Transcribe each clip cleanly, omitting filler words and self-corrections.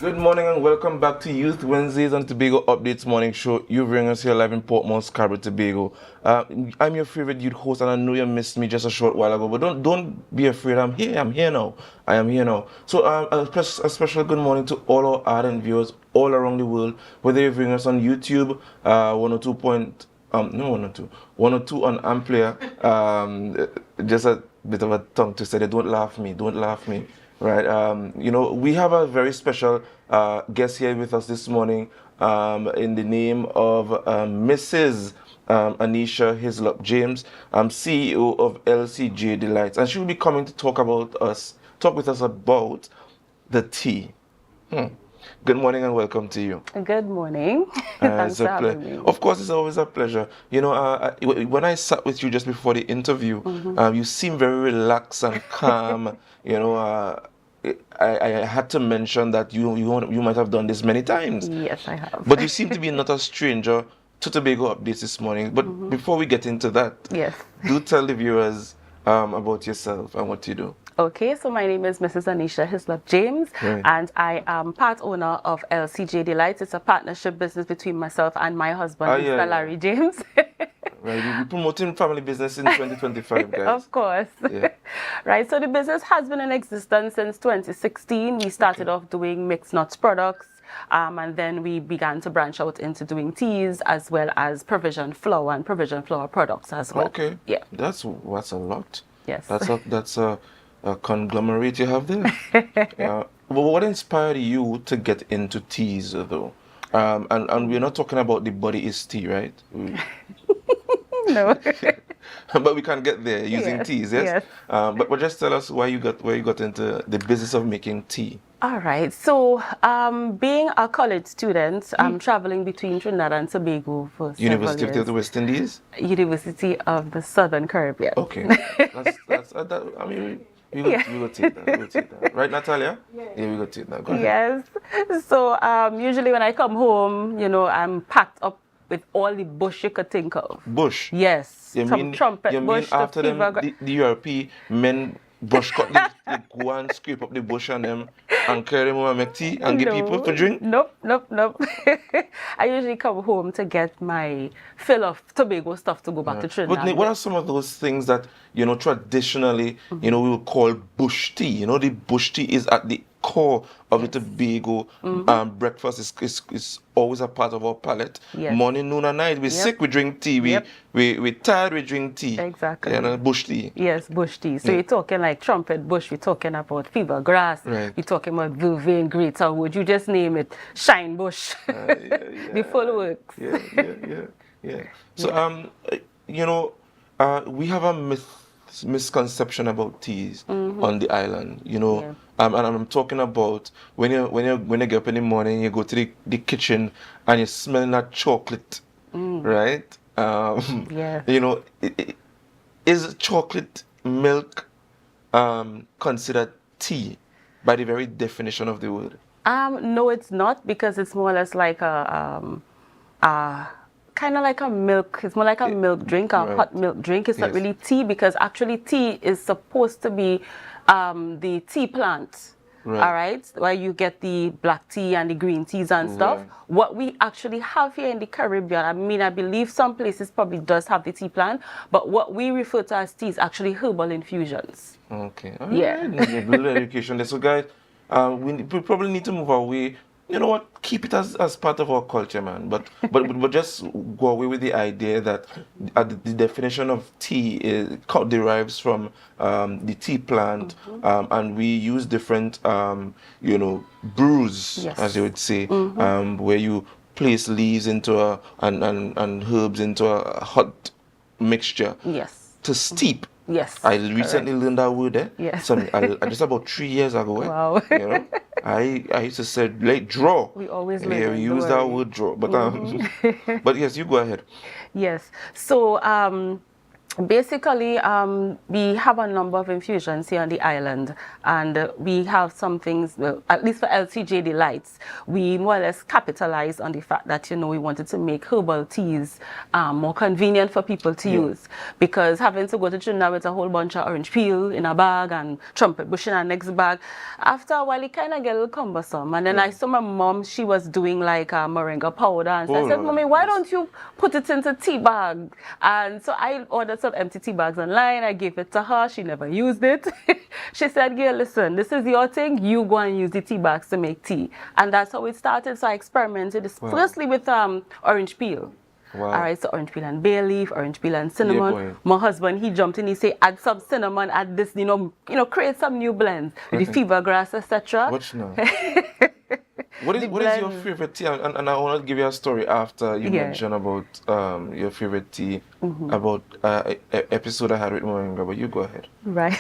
Good morning and welcome back to Youth Wednesdays on Tobago Updates Morning Show. You bring us here live in Portmore, Scarborough, Tobago. I'm your favorite youth host, and I know you missed me just a short while ago, but don't be afraid. I'm here. I'm here now. I am here now. So a special good morning to all our ardent viewers all around the world, whether you bring us on YouTube, 102 point no 102, 102 on Amplier. Just a bit of a tongue twister. Don't laugh me. Don't laugh me. Right. We have a very special guest here with us this morning in the name of Mrs. Anisha Hislop-James, CEO of LCJ Delights. And she will be coming to talk with us about the tea. Good morning and welcome to you. Good morning. Thanks for having me. Of course, it's always a pleasure. When I sat with you just before the interview, you seem very relaxed and calm. I had to mention that you might have done this many times. Yes, I have. But you seem to be not a stranger to Tobago Updates this morning. But before we get into that, Yes. do tell the viewers about yourself and what you do. Okay, so my name is Mrs. Anisha Hislop-James, Right. and I am part owner of LCJ Delights. It's a partnership business between myself and my husband, Mr. Larry James. Right, we're promoting family business in 2025, guys. Of course. Yeah. Right, so the business has been in existence since 2016. We started off doing mixed nuts products, and then we began to branch out into doing teas as well as provision flour and provision flour products as well. Okay. Yeah. That's a lot. Yes. That's a conglomerate you have there. But what inspired you to get into teas, though? And we're not talking about the body is tea, right? No. But we can get there using Yes, teas, yes. yes. But just tell us where you got into the business of making tea. All right. So, being a college student, I'm traveling between Trinidad and Tobago for University several of the years. West Indies. University of the Southern Caribbean. Okay. I mean, we will take that. We will take that. Right, Natalia? Yeah, we will take that. Go ahead. Yes. So, usually when I come home, I'm packed up with all the bush you could think of. Bush. Yes. You From mean trumpet you mean bush to after them fever. the European men bush cut they go and scrape up the bush and them and carry them over and make tea and give people for drink? Nope. I usually come home to get my fill of Tobago stuff to go back to Trinidad. But Nick, what are some of those things that traditionally we will call bush tea? The bush tea is at the core of the Tobago breakfast. Is always a part of our palate. Yes. Morning, noon, and night. We're sick, we drink tea. Yep. We tired, we drink tea. Exactly. Bush tea. Yes, bush tea. So you're talking like trumpet bush, we're talking about fever grass, Right. we're talking about vervain, greater wood, you just name it, shine bush, the full works. Yeah. So we have a misconception about teas on the island. And I'm talking about when you get up in the morning, you go to the kitchen and you're smelling that chocolate, right? Yes. Is chocolate milk considered tea by the very definition of the word? No, it's not, because it's more or less like a kind of like a milk. It's more like a milk drink, a hot milk drink. It's not really tea, because actually tea is supposed to be the tea plant. Right. All right, where you get the black tea and the green teas and stuff. Right. What we actually have here in the Caribbean, I believe some places probably does have the tea plant, but what we refer to as tea is actually herbal infusions. Okay. Yeah. A little education there. So guys, we probably need to move away. You know what? Keep it as part of our culture, man. But just go away with the idea that the definition of tea derives from the tea plant, and we use different brews, Yes. as you would say, where you place leaves into and herbs into a hot mixture Yes. to steep. Yes. I recently learned that word. Yes. Just about 3 years ago. Wow. I used to say like draw. We always Yeah, learn, we don't use that worry. word draw. But but yes, you go ahead. Yes. So Basically, we have a number of infusions here on the island, and we have some things, well, at least for LCJ Delights, we more or less capitalized on the fact that, we wanted to make herbal teas more convenient for people to use, because having to go to Trinidad with a whole bunch of orange peel in a bag and trumpet bush in our next bag, after a while it kind of get a little cumbersome. And then I saw my mom, she was doing like moringa powder, and so I said, Mommy, why don't you put it into tea bag? And so I ordered some empty tea bags online. I gave it to her. She never used it. She said, "Girl, listen, this is your thing. You go and use the tea bags to make tea." And that's how it started. So I experimented firstly with orange peel. Wow. All right, so orange peel and bay leaf, orange peel and cinnamon. My husband, he jumped in. He said, "Add some cinnamon, add this, create some new blends with the fever grass, etc." Watch now. What is your favorite tea? And I want to give you a story after you mentioned about your favorite tea, about episode I had with Moringa, but you go ahead. Right.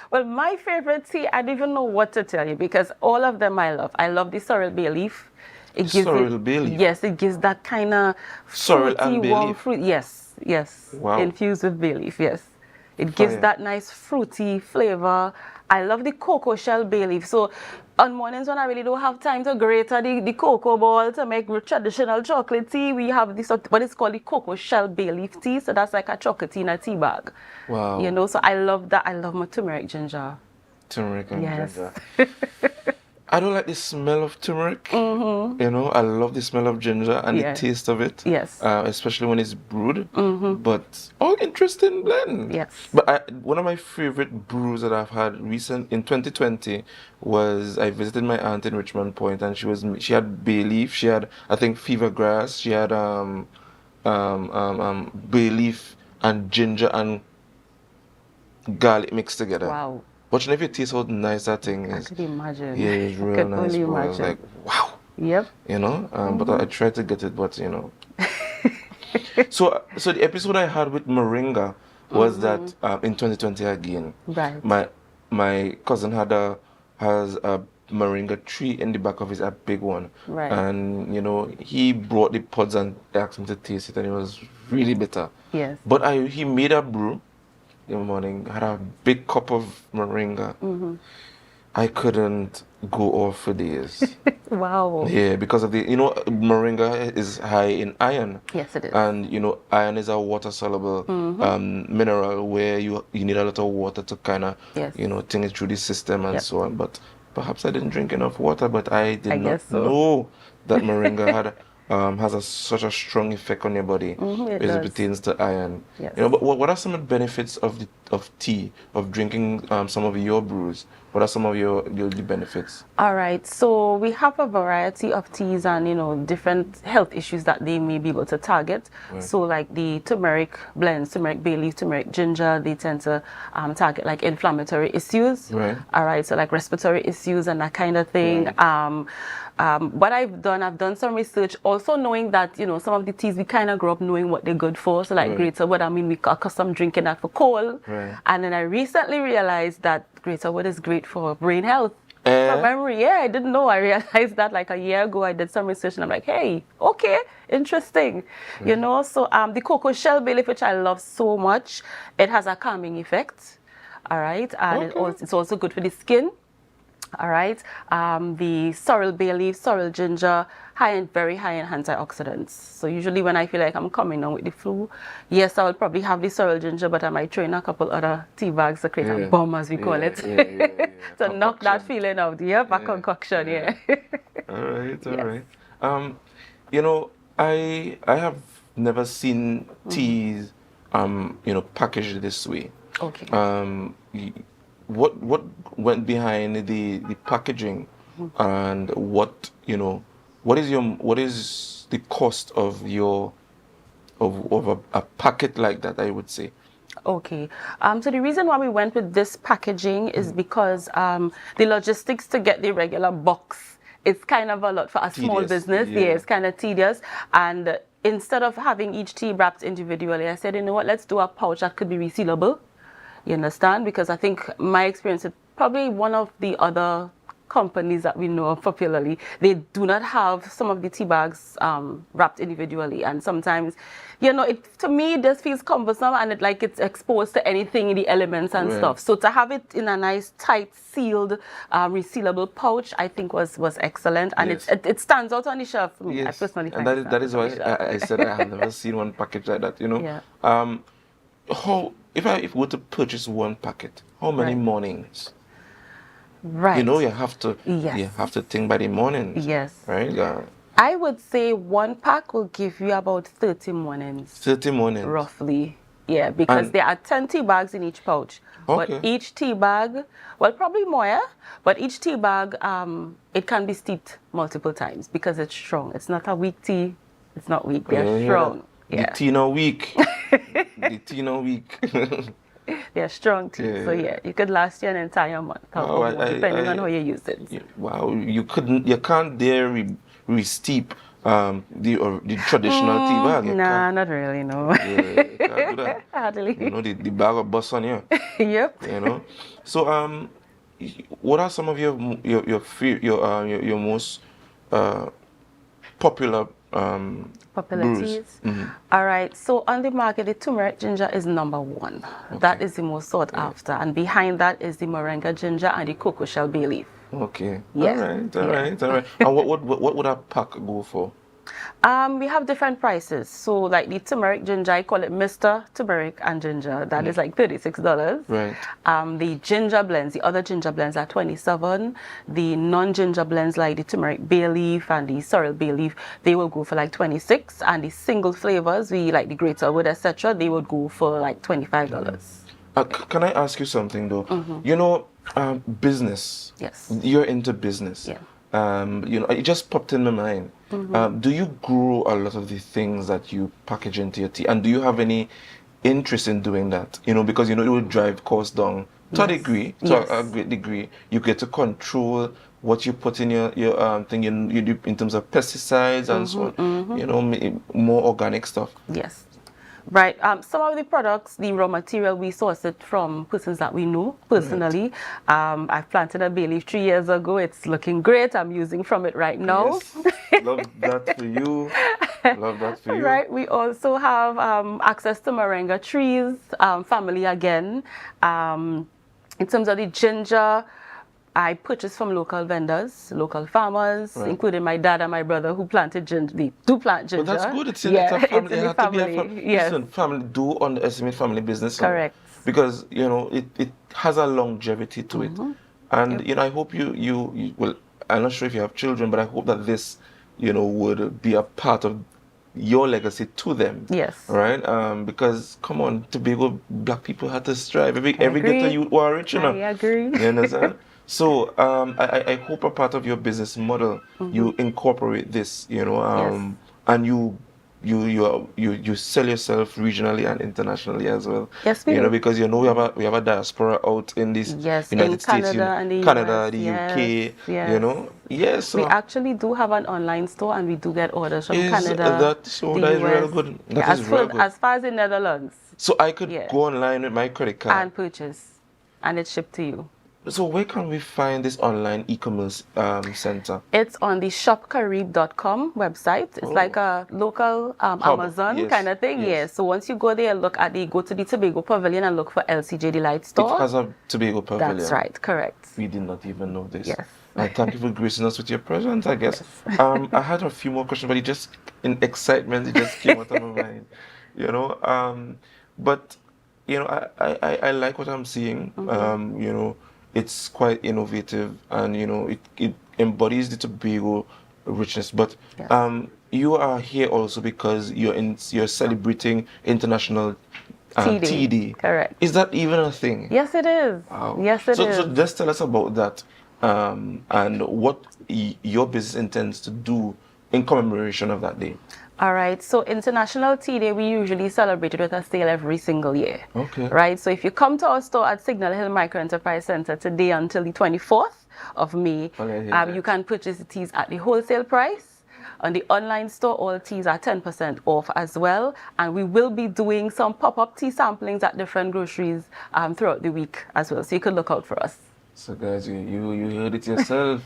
Well, my favorite tea, I don't even know what to tell you, because all of them I love. I love the sorrel bay leaf. It gives sorrel bay leaf? Yes, it gives that kind of sorrel fruity, and bay warm leaf? fruit. Yes, yes. Wow. Infused with bay leaf, yes. It gives that nice fruity flavor. I love the cocoa shell bay leaf. So on mornings when I really don't have time to grate the cocoa ball to make traditional chocolate tea, we have this what is called the cocoa shell bay leaf tea. So that's like a chocolate in a tea bag. Wow. So I love that. I love my turmeric ginger. Turmeric and ginger. I don't like the smell of turmeric. I love the smell of ginger and the taste of it. Yes. Especially when it's brewed. But interesting blend. Yes. But one of my favorite brews that I've had in 2020 was I visited my aunt in Richmond Point, and she had bay leaf, she had I think fever grass, she had bay leaf and ginger and garlic mixed together. Wow. But if you taste how nice that thing is. I could imagine. Yeah, it's real I could nice. only I was imagine. like, wow. Yep. But I tried to get it, but So the episode I had with Moringa was that in 2020 again. Right. My cousin has a moringa tree in the back of a big one. Right. And he brought the pods and asked me to taste it, and it was really bitter. Yes. But he made a brew in the morning, had a big cup of moringa. I couldn't go off for days. Wow. Yeah, because of the moringa is high in iron. Yes, it is. And iron is a water soluble mineral where you need a lot of water to kind of think it through the system and so on. But perhaps I didn't drink enough water, but I did not know that moringa has such a strong effect on your body as it pertains to iron. Yes. But what are some of the benefits of tea, of drinking some of your brews? What are some of your benefits? All right, so we have a variety of teas and different health issues that they may be able to target. Right. So like the turmeric blends, turmeric bay leaf, turmeric ginger, they tend to target like inflammatory issues. Right. All right, so like respiratory issues and that kind of thing. Right. What I've done some research, also knowing that some of the teas we kind of grew up knowing what they're good for. So like Greater Wood, we accustomed drinking that for cold. Right. And then I recently realized that Greater Wood is great for brain health. For memory, I didn't know. I realized that like a year ago. I did some research and I'm like, hey, okay, interesting. So the cocoa shell bay leaf, which I love so much, it has a calming effect. All right, and it's also good for the skin. All right, the sorrel bay leaf, sorrel ginger, very high in antioxidants. So usually when I feel like I'm coming down with the flu, yes, I will probably have the sorrel ginger, but I might throw in a couple other tea bags to create a bomb, as we call it, to knock that feeling out. Yep, a concoction. All right. I have never seen teas, packaged this way. Okay. What went behind the packaging, and what is the cost of a packet like that, I would say? Okay. So the reason why we went with this packaging is because the logistics to get the regular box, it's kind of a lot for a small business. Yeah, it's kind of tedious. And instead of having each tea wrapped individually, I said, you know what, let's do a pouch that could be resealable. You understand? Because I think my experience is probably one of the other companies that we know of popularly, they do not have some of the tea bags wrapped individually, and sometimes, to me, this feels cumbersome, and it's exposed to anything, the elements and stuff. So to have it in a nice, tight, sealed, resealable pouch, I think was excellent, and it stands out on the shelf for me. I personally find and that is why I said I have never seen one package like that. How if I were to purchase one packet, how many mornings? Right. You have to think by the mornings. Yes. Right? Yeah. I would say one pack will give you about 30 mornings. 30 mornings. Roughly. Yeah, because there are 10 tea bags in each pouch. Okay. But each tea bag, well, probably more, yeah? But each tea bag, it can be steeped multiple times because it's strong. It's not a weak tea. It's not weak. They're strong. The tea not weak. The tea not weak. They're strong tea. Yeah. So you could last you an entire month, depending on how you use it. Wow, you can't dare re-steep the traditional tea bag. Nah, not really, no. Yeah, you can't do that. Hardly. The bag will bust on you. Yep. So what are some of your most popular teas? All right, so on the market, the turmeric ginger is number 1. Okay. That is the most sought after, and behind that is the moringa ginger and the cocoa shell bay leaf. Okay. Yeah. All right. And what would a pack go for? We have different prices. So like the turmeric ginger, I call it Mr. Turmeric and Ginger. That is like $36. Right. The ginger blends, the other ginger blends are $27. The non-ginger blends like the turmeric bay leaf and the sorrel bay leaf, they will go for like $26. And the single flavors, we like the greater wood, etc., they would go for like $25. Can I ask you something though? Business. Yes. You're into business. Yeah. It just popped in my mind. Do you grow a lot of the things that you package into your tea, and do you have any interest in doing that? Because it will drive costs down to a degree, a great degree. You get to control what you put in your thing in terms of pesticides and so on. More organic stuff. Yes. Right. Some of the products, the raw material, we source it from persons that we know personally. Right. I've planted a bay leaf 3 years ago. It's looking great. I'm using from it right now. Yes. Love that for you. Love that for you. Right. We also have access to moringa trees, family again. In terms of the ginger, I purchase from local vendors, local farmers, including my dad and my brother who planted ginger. They do plant ginger. But that's good. It's in a family. It's in the family. Yes. Listen, family, do underestimate family business. Correct. Because, it has a longevity to it. And, I hope you well, I'm not sure if you have children, but I hope that this, would be a part of your legacy to them. Yes. Right? Because, come on, Tobago, black people had to strive. Every ghetto you were rich, I agree. You understand? So I hope a part of your business model you incorporate this, and you sell yourself regionally and internationally as well. Yes, we do. Because we have a diaspora out in this United States, Canada, the UK. Yes. Yes. So we actually do have an online store, and we do get orders from Canada. That is real good. That is real good. As far as the Netherlands. So I could go online with my credit card and purchase, and it's shipped to you. So where can we find this online e-commerce center? It's on the shopkarib.com website. It's like a local Amazon kind of thing. Yes. So once you go there, go to the Tobago Pavilion and look for LCJ Delight Store. It has a Tobago Pavilion. That's right, correct. We did not even know this. Yes. And thank you for gracing us with your presence, I guess. Yes. I had a few more questions, but in excitement, it just came out of my mind. But I like what I'm seeing. It's quite innovative, and it embodies the Tobago richness. But you are here also because you're celebrating International Tea Day. Correct. Is that even a thing? Yes, it is. Wow. Yes, it is. So just tell us about that, and what your business intends to do in commemoration of that day. All right, so International Tea Day, we usually celebrate it with a sale every single year. Okay. Right, so if you come to our store at Signal Hill Micro Enterprise Center today until the 24th of May, you can purchase the teas at the wholesale price. On the online store, all teas are 10% off as well. And we will be doing some pop-up tea samplings at different groceries throughout the week as well. So you can look out for us. So guys, you heard it yourself.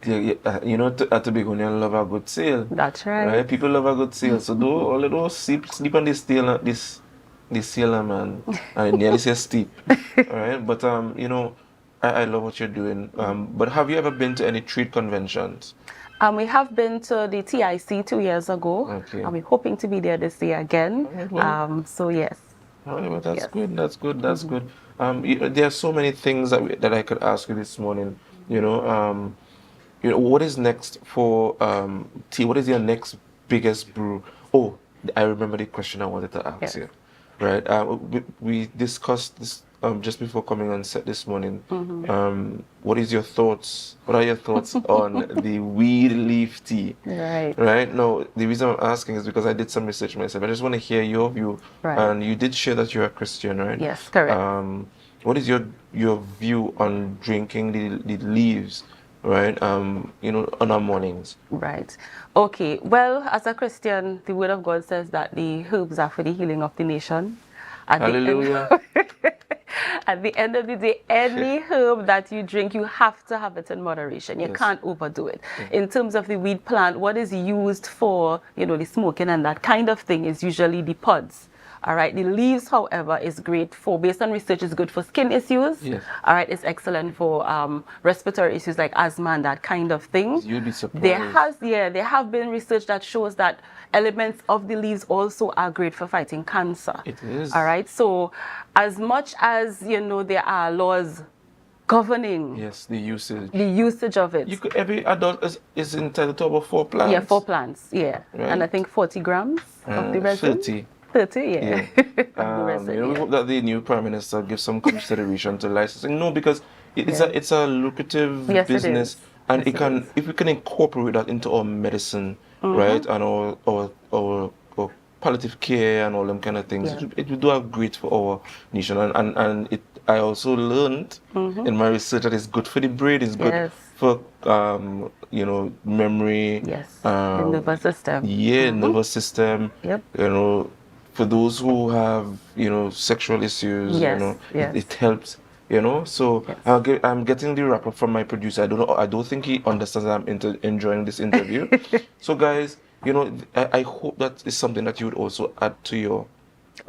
You know, at Tobago, love a good sale. That's right. Right? People love a good sale. So do all of those sleep on this sale, this sale, man. I nearly say steep. All right, but you know, I love what you're doing. But have you ever been to any trade conventions? We have been to the TIC 2 years ago. Okay. And we're hoping to be there this year again. Alright, well. So yes. All right, well, that's Yes. good. That's good. That's good. There are so many things that I could ask you this morning. You know, what is next for tea? What is your next biggest brew? Oh, I remember the question I wanted to ask Yes. you. Right. We discussed this just before coming on set this morning. What is your thoughts? What are your thoughts on the weed leaf tea? Right. Right. No, the reason I'm asking is because I did some research myself. I just want to hear your view. Right. And you did share that you're a Christian, right? Yes, correct. What is your view on drinking the leaves, right? You know, on our mornings. Right. Okay. Well, as a Christian, the Word of God says that the herbs are for the healing of the nation. At Hallelujah. At the end of the day, any herb that you drink, you have to have it in moderation. You Yes. can't overdo it. In terms of the weed plant, what is used for, you know, the smoking and that kind of thing is usually the pods. All right. The leaves, however, is great for, based on research, is good for skin issues. Yes. All right. It's excellent for respiratory issues like asthma and that kind of thing. You'd be surprised. There have been research that shows that elements of the leaves also are great for fighting cancer. It is. All right. So, as much as you know, there are laws governing Yes, the usage. the usage of it. Every adult is entitled to about 4 plants. Yeah, 4 plants. Yeah, Right. and I think 40 grams of the resin. 30. 30, yeah. Yeah. Of the resin, You know, we yeah. hope that the new prime minister gives some consideration to licensing. No, because Yeah. it's a lucrative Yes, it business, is. and Yes, it can is. if we can incorporate that into our medicine, Mm-hmm. right, and our palliative care and all them kind of things. Yeah. It would do a great for our nation, and it. I also learned in my research that it's good for the brain. It's good Yes. for you know, memory. Yes, the nervous system. Yeah, nervous system. Yep. You know, for those who have, you know, sexual issues, Yes, you know, yes. it helps, you know. So Yes. I'm getting the wrap up from my producer. I don't think he understands that I'm enjoying this interview. So guys, you know, I hope that is something that you would also add to your.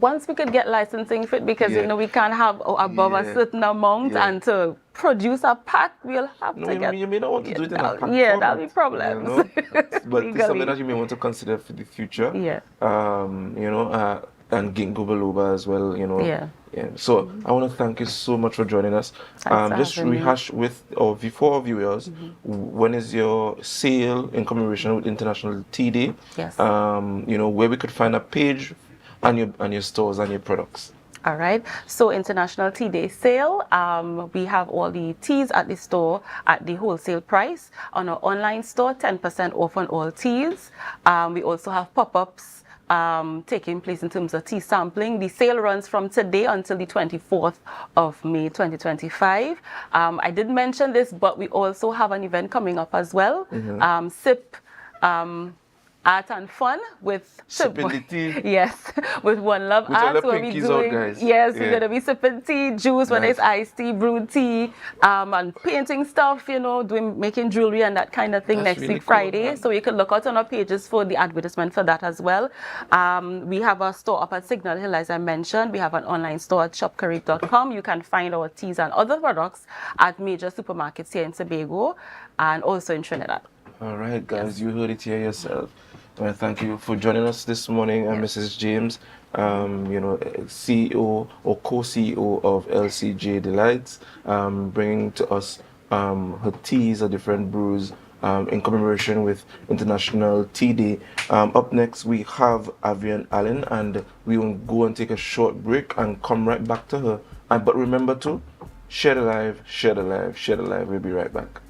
Once we could get licensing for it, because Yeah. you know we can't have above a Yeah. certain amount, Yeah. and to produce a pack, we'll have No, to get. you may not want to do it in a pack Yeah, format, that'll be problems. you know? But it's Legally. something that you may want to consider for the future. Yeah. You know, and ginkgo biloba as well, you know. Yeah. Yeah. So I want to thank you so much for joining us. Thanks for Just having me. rehash with or for our viewers, when is your sale in commemoration with International Tea Day? Yes. You know, where we could find a page and your stores and your products. All right. So International Tea Day sale. We have all the teas at the store at the wholesale price. On our online store, 10% off on all teas. We also have pop-ups taking place in terms of tea sampling. The sale runs from today until the 24th of May 2025. I did mention this, but we also have an event coming up as well. SIP Art and Fun with Sipping the tea. Yes, with One Love With all Arts, the where we pinkies out, doing guys. yes, Yeah. we're gonna be sipping tea, juice, whether it's Nice. iced tea, brewed tea, and painting stuff, you know, making jewelry and that kind of thing That's next really week cool, Friday. man. So you can look out on our pages for the advertisement for that as well. We have a store up at Signal Hill, as I mentioned. We have an online store at shopcarib.com. You can find our teas and other products at major supermarkets here in Tobago and also in Trinidad. All right, guys, you heard it here yourself. Well, thank you for joining us this morning, Mrs. James, you know, CEO or co-CEO of LCJ Delights, bringing to us her teas, her different brews, in commemoration with International Tea Day. Up next, we have Avian Allen, and we will go and take a short break and come right back to her. But remember to share the live, share the live, share the live. We'll be right back.